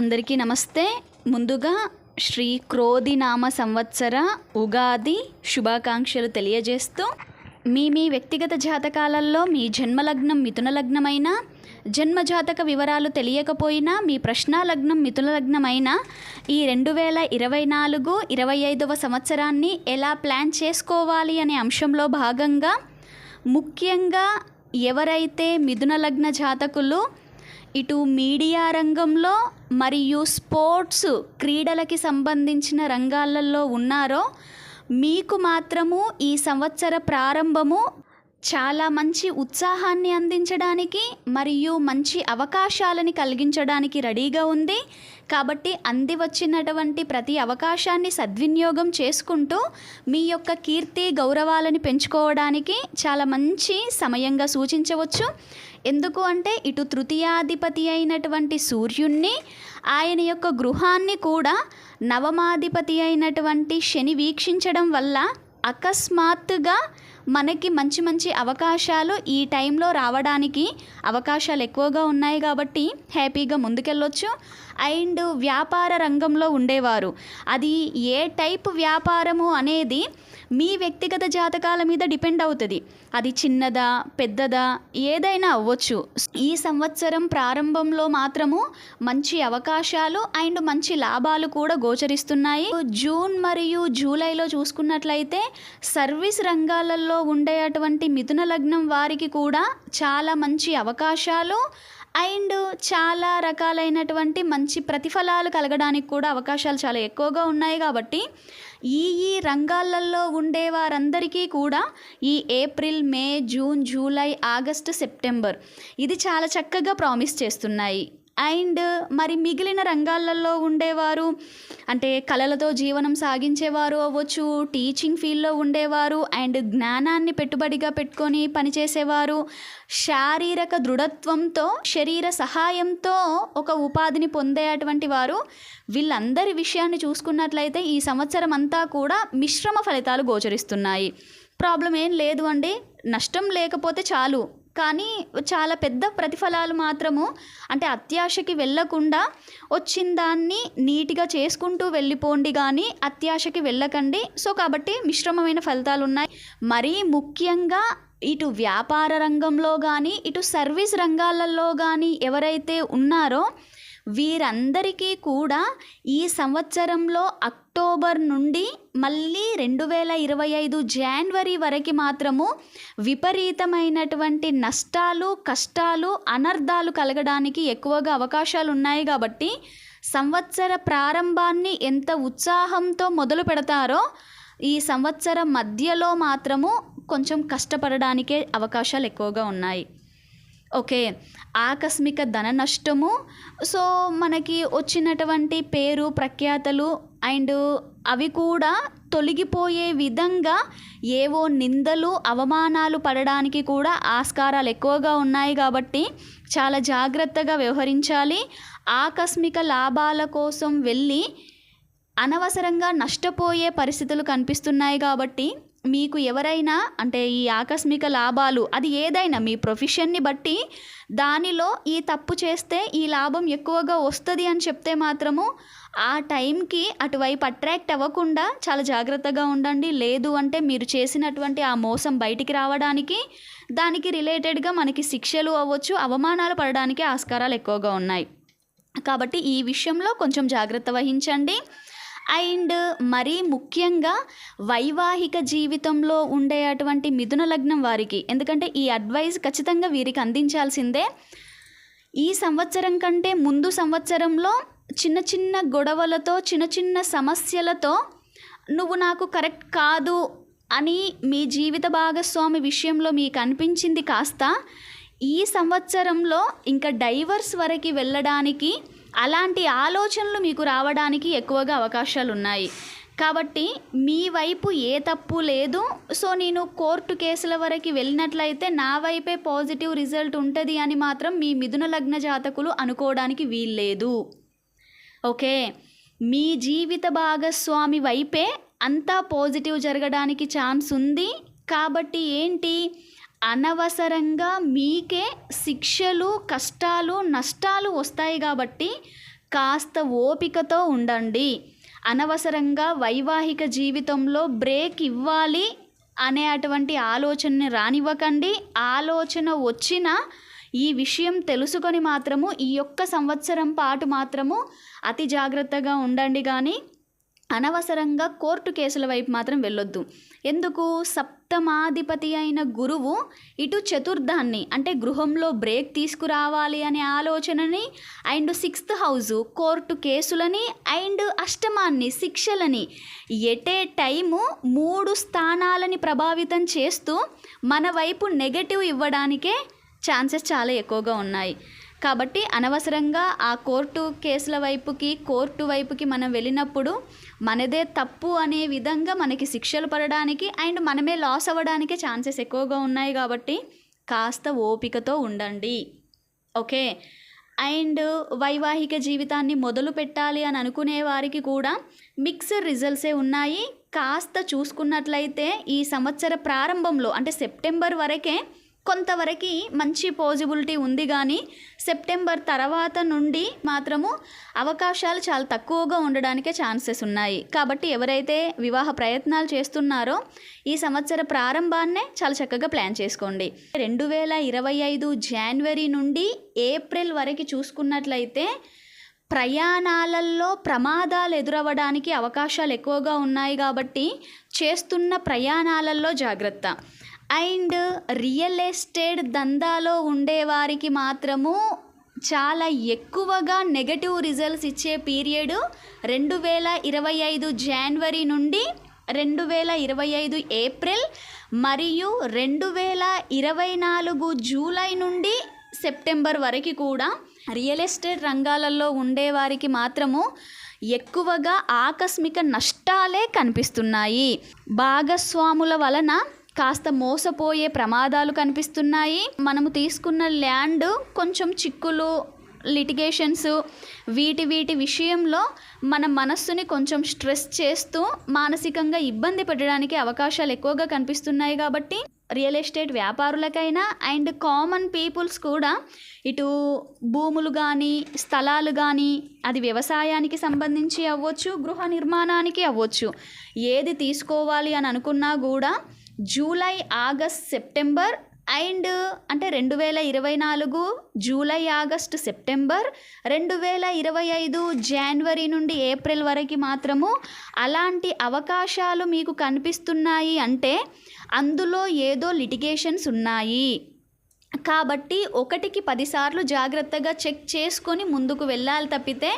అందరికీ నమస్తే. ముందుగా శ్రీ క్రోధినామ సంవత్సర ఉగాది శుభాకాంక్షలు తెలియజేస్తూ మీ వ్యక్తిగత జాతకాలలో మీ జన్మలగ్నం మిథున లగ్నమైన, జన్మజాతక వివరాలు తెలియకపోయినా మీ ప్రశ్న లగ్నం మిథున లగ్నమైన ఈ 2024-25వ సంవత్సరాన్ని ఎలా ప్లాన్ చేసుకోవాలి అనే అంశంలో భాగంగా ముఖ్యంగా ఎవరైతే మిథున లగ్న జాతకులు ఇటు మీడియా రంగంలో మరియు స్పోర్ట్స్ క్రీడలకి సంబంధించిన రంగాలలో ఉన్నారో మీకు మాత్రము ఈ సంవత్సర ప్రారంభము చాలా మంచి ఉత్సాహాన్ని అందించడానికి మరియు మంచి అవకాశాలని కలిగించడానికి రెడీగా ఉంది. కాబట్టి అంది వచ్చినటువంటి ప్రతి అవకాశాన్ని సద్వినియోగం చేసుకుంటూ మీ యొక్క కీర్తి గౌరవాలని పెంచుకోవడానికి చాలా మంచి సమయంగా సూచించవచ్చు. ఎందుకు అంటే ఇటు తృతీయాధిపతి అయినటువంటి సూర్యుణ్ణి, ఆయన యొక్క గృహాన్ని కూడా నవమాధిపతి అయినటువంటి శని వీక్షించడం వల్ల అకస్మాత్తుగా మనకి మంచి మంచి అవకాశాలు ఈ టైంలో రావడానికి అవకాశాలు ఎక్కువగా ఉన్నాయి. కాబట్టి హ్యాపీగా ముందుకెళ్ళొచ్చు. అండ్ వ్యాపార రంగంలో ఉండేవారు, అది ఏ టైప్ వ్యాపారము అనేది మీ వ్యక్తిగత జాతకాల మీద డిపెండ్ అవుతుంది. అది చిన్నదా పెద్దదా ఏదైనా అవ్వచ్చు. ఈ సంవత్సరం ప్రారంభంలో మాత్రము మంచి అవకాశాలు అండ్ మంచి లాభాలు కూడా గోచరిస్తున్నాయి. జూన్ మరియు జూలైలో చూసుకున్నట్లయితే సర్వీస్ రంగాలలో ఉండేటువంటి మిథున లగ్నం వారికి కూడా చాలా మంచి అవకాశాలు అండ్ చాలా రకాలైనటువంటి మంచి ప్రతిఫలాలు కలగడానికి కూడా అవకాశాలు చాలా ఎక్కువగా ఉన్నాయి. కాబట్టి ఈ రంగాలలో ఉండే వారందరికీ కూడా ఈ ఏప్రిల్, మే, జూన్, జూలై, ఆగస్టు, సెప్టెంబర్ ఇది చాలా చక్కగా ప్రామిస్ చేస్తున్నాయి. అండ్ మరి మిగిలిన రంగాలలో ఉండేవారు అంటే కళలతో జీవనం సాగించేవారు అవ్వచ్చు, టీచింగ్ ఫీల్డ్లో ఉండేవారు అండ్ జ్ఞానాన్ని పెట్టుబడిగా పెట్టుకొని పనిచేసేవారు, శారీరక దృఢత్వంతో శరీర సహాయంతో ఒక ఉపాధిని పొందేటువంటి వారు, వీళ్ళందరి విషయాన్ని చూసుకున్నట్లయితే ఈ సంవత్సరం అంతా కూడా మిశ్రమ ఫలితాలు గోచరిస్తున్నాయి. ప్రాబ్లం ఏం లేదు అండి, నష్టం లేకపోతే చాలు. కానీ చాలా పెద్ద ప్రతిఫలాలు మాత్రము అంటే అత్యాశకి వెళ్ళకుండా వచ్చిన దాన్ని నీట్గా చేసుకుంటూ వెళ్ళిపోండి, కానీ అత్యాశకి వెళ్ళకండి. సో కాబట్టి మిశ్రమమైన ఫలితాలు ఉన్నాయి. మరీ ముఖ్యంగా ఇటు వ్యాపార రంగంలో కానీ ఇటు సర్వీస్ రంగాలలో కానీ ఎవరైతే ఉన్నారో వీరందరికీ కూడా ఈ సంవత్సరంలో అక్టోబర్ నుండి మళ్ళీ 2025 జనవరి వరకు మాత్రము విపరీతమైనటువంటి నష్టాలు, కష్టాలు, అనర్థాలు కలగడానికి ఎక్కువగా అవకాశాలు ఉన్నాయి. కాబట్టి సంవత్సర ప్రారంభాన్ని ఎంత ఉత్సాహంతో మొదలు పెడతారో ఈ సంవత్సరం మధ్యలో మాత్రము కొంచెం కష్టపడడానికే అవకాశాలు ఎక్కువగా ఉన్నాయి. ఓకే, ఆకస్మిక ధన నష్టము, సో మనకి వచ్చినటువంటి పేరు ప్రఖ్యాతలు అండ్ అవి కూడా తొలగిపోయే విధంగా ఏవో నిందలు అవమానాలు పడడానికి కూడా ఆస్కారాలు ఎక్కువగా ఉన్నాయి. కాబట్టి చాలా జాగ్రత్తగా వ్యవహరించాలి. ఆకస్మిక లాభాల కోసం వెళ్ళి అనవసరంగా నష్టపోయే పరిస్థితులు కనిపిస్తున్నాయి. కాబట్టి మీకు ఎవరైనా అంటే ఈ ఆకస్మిక లాభాలు అది ఏదైనా మీ ప్రొఫెషన్ని బట్టి దానిలో ఈ తప్పు చేస్తే ఈ లాభం ఎక్కువగా వస్తుంది అని చెప్తే మాత్రము ఆ టైంకి అటువైపు అట్రాక్ట్ అవ్వకుండా చాలా జాగ్రత్తగా ఉండండి. లేదు అంటే మీరు చేసినటువంటి ఆ మోసం బయటికి రావడానికి దానికి రిలేటెడ్గా మనకి శిక్షలు అవ్వచ్చు, అవమానాలు పడడానికి ఆస్కారాలు ఎక్కువగా ఉన్నాయి. కాబట్టి ఈ విషయంలో కొంచెం జాగ్రత్త వహించండి. అండ్ మరీ ముఖ్యంగా వైవాహిక జీవితంలో ఉండేటువంటి మిథున లగ్నం వారికి, ఎందుకంటే ఈ అడ్వైస్ ఖచ్చితంగా వీరికి అందించాల్సిందే. ఈ సంవత్సరం కంటే ముందు సంవత్సరంలో చిన్న చిన్న గొడవలతో చిన్న చిన్న సమస్యలతో నువ్వు నాకు కరెక్ట్ కాదు అని మీ జీవిత భాగస్వామి విషయంలో మీకు అనిపించింది కాస్త ఈ సంవత్సరంలో ఇంకా డైవర్స్ వరకు వెళ్ళడానికి అలాంటి ఆలోచనలు మీకు రావడానికి ఎక్కువగా అవకాశాలు ఉన్నాయి. కాబట్టి మీ వైపు ఏ తప్పు లేదు. సో నేను కోర్టు కేసుల వరకు వెళ్ళినట్లయితే నా వైపే పాజిటివ్ రిజల్ట్ ఉంటుంది అని మాత్రం మీ మిథున లగ్న జాతకులు అనుకోవడానికి వీల్లేదు. ఓకే, మీ జీవిత భాగస్వామి వైపే అంతా పాజిటివ్ జరగడానికి ఛాన్స్ ఉంది. కాబట్టి ఏంటి, అనవసరంగా మీకే శిక్షలు, కష్టాలు, నష్టాలు వస్తాయి. కాబట్టి కాస్త ఓపికతో ఉండండి. అనవసరంగా వైవాహిక జీవితంలో బ్రేక్ ఇవ్వాలి అనే అటువంటి ఆలోచనని రానివ్వకండి. ఆలోచన వచ్చినా ఈ విషయం తెలుసుకొని మాత్రము ఈ ఒక్క సంవత్సరం పాటు మాత్రము అతి జాగ్రత్తగా ఉండండి. కానీ అనవసరంగా కోర్టు కేసుల వైపు మాత్రం వెళ్ళొద్దు. ఎందుకు? సప్తమాధిపతి అయిన గురువు ఇటు చతుర్థాన్ని అంటే గృహంలో బ్రేక్ తీసుకురావాలి అనే ఆలోచనని, అండ్ 6th హౌస్ కోర్టు కేసులని, అండ్ అష్టమాన్ని శిక్షలని, ఎటే టైము 3 స్థానాలని ప్రభావితం చేస్తూ మన వైపు నెగటివ్ ఇవ్వడానికే ఛాన్సెస్ చాలా ఎక్కువగా ఉన్నాయి. కాబట్టి అనవసరంగా ఆ కోర్టు కేసుల వైపుకి, కోర్టు వైపుకి మనం వెళ్ళినప్పుడు మనదే తప్పు అనే విధంగా మనకి శిక్షలు పడడానికి అండ్ మనమే లాస్ అవ్వడానికి ఛాన్సెస్ ఎక్కువగా ఉన్నాయి. కాబట్టి కాస్త ఓపికతో ఉండండి. ఓకే. అండ్ వైవాహిక జీవితాన్ని మొదలు పెట్టాలి అని అనుకునే వారికి కూడా మిక్స్డ్ రిజల్ట్సే ఉన్నాయి. కాస్త చూసుకున్నట్లయితే ఈ సంవత్సర ప్రారంభంలో అంటే సెప్టెంబర్ వరకే కొంతవరకు మంచి పాజిబిలిటీ ఉంది. కానీ సెప్టెంబర్ తర్వాత నుండి మాత్రము అవకాశాలు చాలా తక్కువగా ఉండడానికే ఛాన్సెస్ ఉన్నాయి. కాబట్టి ఎవరైతే వివాహ ప్రయత్నాలు చేస్తున్నారో ఈ సంవత్సర ప్రారంభాన్నే చాలా చక్కగా ప్లాన్ చేసుకోండి. 2025 జనవరి నుండి ఏప్రిల్ వరకు చూసుకున్నట్లయితే ప్రయాణాలలో ప్రమాదాలు ఎదురవ్వడానికి అవకాశాలు ఎక్కువగా ఉన్నాయి. కాబట్టి చేస్తున్న ప్రయాణాలలో జాగ్రత్త. అండ్ రియల్ ఎస్టేట్ దందాలో ఉండేవారికి మాత్రము చాలా ఎక్కువగా నెగటివ్ రిజల్ట్స్ ఇచ్చే పీరియడ్ 2025 జనవరి నుండి 2025 ఏప్రిల్ మరియు 2024 జూలై నుండి సెప్టెంబర్ వరకు కూడా రియల్ ఎస్టేట్ రంగాలలో ఉండేవారికి మాత్రము ఎక్కువగా ఆకస్మిక నష్టాలే కనిపిస్తున్నాయి. భాగస్వాముల వలన కాస్త మోసపోయే ప్రమాదాలు కనిపిస్తున్నాయి. మనము తీసుకున్న ల్యాండ్ కొంచెం చిక్కులు, లిటిగేషన్స్ వీటి విషయంలో మన మనస్సుని కొంచెం స్ట్రెస్ చేస్తూ మానసికంగా ఇబ్బంది పెట్టడానికి అవకాశాలు ఎక్కువగా కనిపిస్తున్నాయి. కాబట్టి రియల్ ఎస్టేట్ వ్యాపారులకైనా అండ్ కామన్ పీపుల్స్ కూడా ఇటు భూములు కానీ స్థలాలు కానీ అది వ్యవసాయానికి సంబంధించి అవ్వచ్చు, గృహ నిర్మాణానికి అవ్వచ్చు, ఏది తీసుకోవాలి అని అనుకున్నా కూడా జూలై, ఆగస్ట్, సెప్టెంబర్ అండ్ అంటే 2024 జూలై, ఆగస్ట్, సెప్టెంబర్, 2025 జనవరి నుండి ఏప్రిల్ వరకు మాత్రము అలాంటి అవకాశాలు మీకు కనిపిస్తున్నాయి. అంటే అందులో ఏదో లిటిగేషన్స్ ఉన్నాయి. కాబట్టి 1కి 10 సార్లు జాగ్రత్తగా చెక్ చేసుకొని ముందుకు వెళ్ళాలి తప్పితే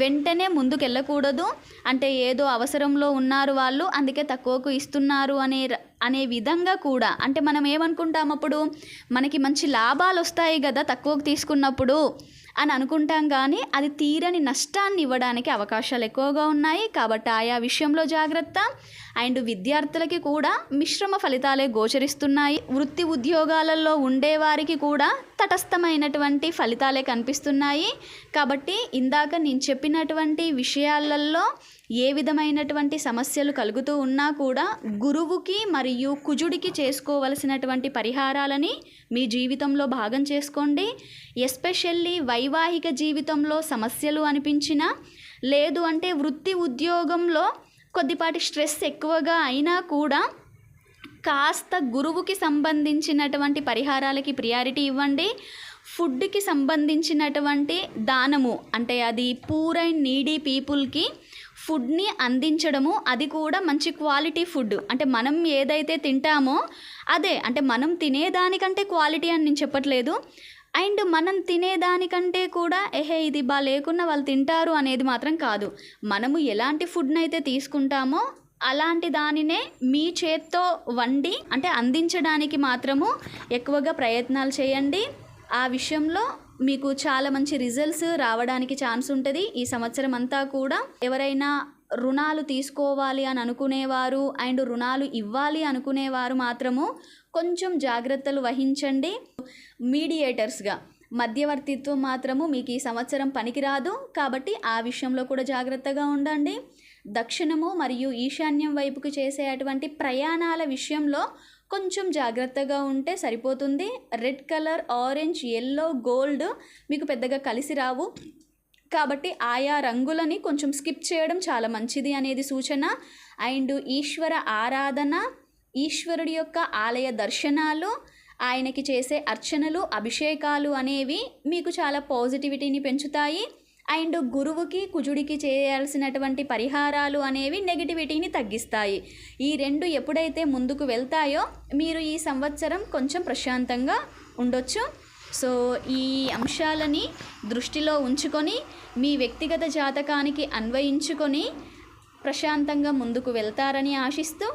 వెంటనే ముందుకు వెళ్ళకూడదు. అంటే ఏదో అవసరంలో ఉన్నారు వాళ్ళు అందుకే తక్కువకు ఇస్తున్నారు అనే విధంగా కూడా అంటే మనం ఏమనుకుంటాం, అప్పుడు మనకి మంచి లాభాలు వస్తాయి కదా తక్కువకు తీసుకున్నప్పుడు అని అనుకుంటాం. కానీ అది తీరని నష్టాన్ని ఇవ్వడానికి అవకాశాలు ఎక్కువగా ఉన్నాయి. కాబట్టి ఆయా విషయంలో జాగ్రత్త. అండ్ విద్యార్థులకి కూడా మిశ్రమ ఫలితాలే గోచరిస్తున్నాయి. వృత్తి ఉద్యోగాలలో ఉండేవారికి కూడా తటస్థమైనటువంటి ఫలితాలే కనిపిస్తున్నాయి. కాబట్టి ఇందాక నేను చెప్పినటువంటి విషయాలలో ఏ విధమైనటువంటి సమస్యలు కలుగుతూ ఉన్నా కూడా గురువుకి మరియు కుజుడికి చేసుకోవలసినటువంటి పరిహారాలని మీ జీవితంలో భాగం చేసుకోండి. ఎస్పెషల్లీ వైవాహిక జీవితంలో సమస్యలు అనిపించినా, లేదు అంటే వృత్తి ఉద్యోగంలో కొద్దిపాటి స్ట్రెస్ ఎక్కువగా అయినా కూడా కాస్త గురువుకి సంబంధించినటువంటి పరిహారాలకి ప్రియారిటీ ఇవ్వండి. ఫుడ్కి సంబంధించినటువంటి దానము అంటే అది పూర్ అండ్ నీడీ పీపుల్కి ఫుడ్ని అందించడము, అది కూడా మంచి క్వాలిటీ ఫుడ్ అంటే మనం ఏదైతే తింటామో అదే, అంటే మనం తినేదానికంటే క్వాలిటీ అని నేను చెప్పట్లేదు. అండ్ మనం తినేదానికంటే కూడా ఇది లేకున్నా వాళ్ళు తింటారు అనేది మాత్రం కాదు. మనము ఎలాంటి ఫుడ్ని అయితే తీసుకుంటామో అలాంటి దానినే మీ చేత్తో వండి అంటే అందించడానికి మాత్రము ఎక్కువగా ప్రయత్నాలు చేయండి. ఆ విషయంలో మీకు చాలా మంచి రిజల్ట్స్ రావడానికి ఛాన్స్ ఉంటుంది ఈ సంవత్సరం అంతా కూడా. ఎవరైనా రుణాలు తీసుకోవాలి అని అనుకునేవారు అండ్ రుణాలు ఇవ్వాలి అనుకునేవారు మాత్రము కొంచెం జాగ్రత్తలు వహించండి. మీడియేటర్స్గా మధ్యవర్తిత్వం మాత్రము మీకు ఈ సంవత్సరం పనికిరాదు. కాబట్టి ఆ విషయంలో కూడా జాగ్రత్తగా ఉండండి. దక్షిణము మరియు ఈశాన్యం వైపుకు చేసే అటువంటి ప్రయాణాల విషయంలో కొంచెం జాగ్రత్తగా ఉంటే సరిపోతుంది. Red colour, orange, yellow, gold మీకు పెద్దగా కలిసి రావు. కాబట్టి ఆయా రంగులని కొంచెం స్కిప్ చేయడం చాలా మంచిది అనేది సూచన. అండ్ ఈశ్వర ఆరాధన, ఈశ్వరుడి యొక్క ఆలయ దర్శనాలు, ఆయనకి చేసే అర్చనలు, అభిషేకాలు అనేవి మీకు చాలా పాజిటివిటీని పెంచుతాయి. అండ్ గురువుకి కుజుడికి చేయాల్సినటువంటి పరిహారాలు అనేవి నెగిటివిటీని తగ్గిస్తాయి. ఈ రెండు ఎప్పుడైతే ముందుకు వెళ్తాయో మీరు ఈ సంవత్సరం కొంచెం ప్రశాంతంగా ఉండొచ్చు. సో ఈ అంశాలని దృష్టిలో ఉంచుకొని మీ వ్యక్తిగత జాతకానికి అన్వయించుకొని ప్రశాంతంగా ముందుకు వెళ్తారని ఆశిస్తూ